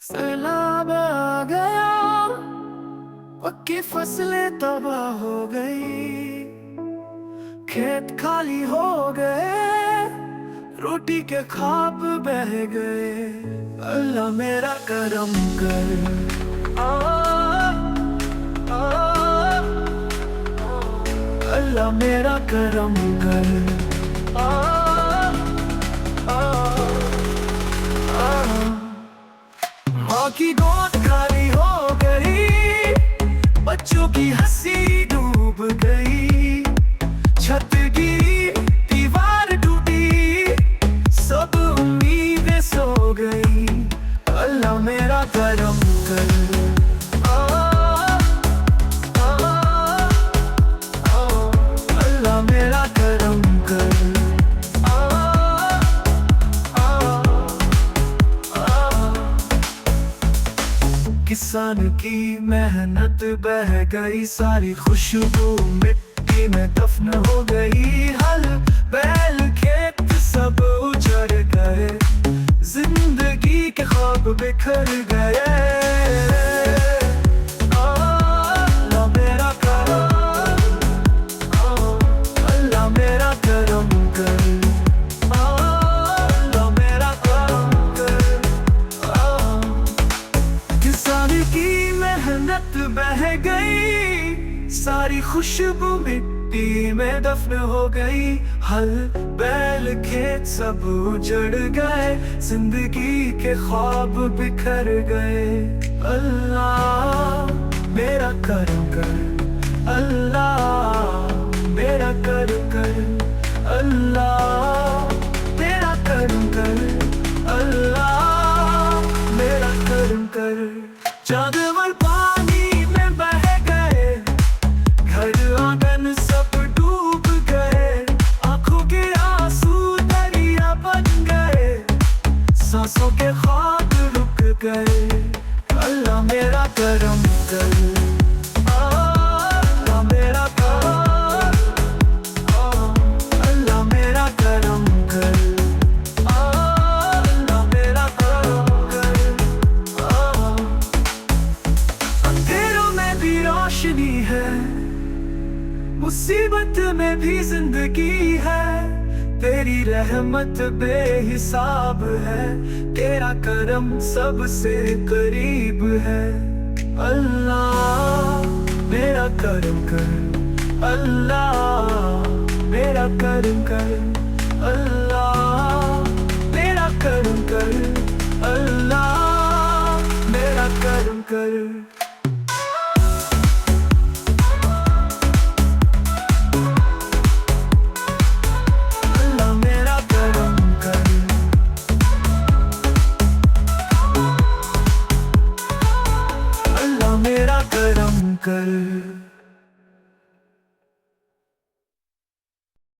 सैलाब आ गया, पक्की फसलें तबाह हो गई, खेत खाली हो गए, रोटी के ख्वाब बह गए। अल्लाह मेरा करम कर, आ, आ, अल्लाह मेरा करम कर, आ, आ, आ। माँ की गोद खाली हो गई, बच्चों की हंसी डूब गई, छत गिरी दीवार टूटी, सब उम्मीदें सो गई। अल्लाह मेरा करम कर, आ, आ, आ, अल्लाह मेरा करम कर, आ, आ, आ। किसान की मेहनत बह गई, सारी खुशबू मिट्टी में दफन हो गई, हल बैल खेत सब उजड़ गए, जिंदगी के ख्वाब बिखर गए। अल्लाह मेरा करम, अल्लाह मेरा करम कर, अल्लाह मेरा करम कर। किसान की मेहनत बह गई, सारी खुशबू मिट्टी में दफन हो गई, हल बैल खेत सब उजड़ गए, जिंदगी के ख्वाब बिखर गए। अल्लाह मेरा करम कर, अल्लाह मेरा करम कर, अल्लाह मेरा करम कर, अल्लाह मेरा करम कर। चादर पानी में बह गए, घर आंगन सब डूब गए, आंखों के आंसू दरिया बन गए, सांसों के ख्वाब रुक गए। अल्लाह मेरा करम कर, अल्लाह मेरा कर, अल्लाह मेरा करम कर, अल्लाह मेरा करम कर। अंधेरों में भी रोशनी है, मुसीबत में भी जिंदगी है, तेरी रहमत बेहिसाब है, तेरा करम सबसे करीब है। अल्लाह मेरा करम कर, अल्लाह मेरा करम कर, अल्लाह मेरा करम कर, अल्लाह मेरा करम कर। मेरा करम कर।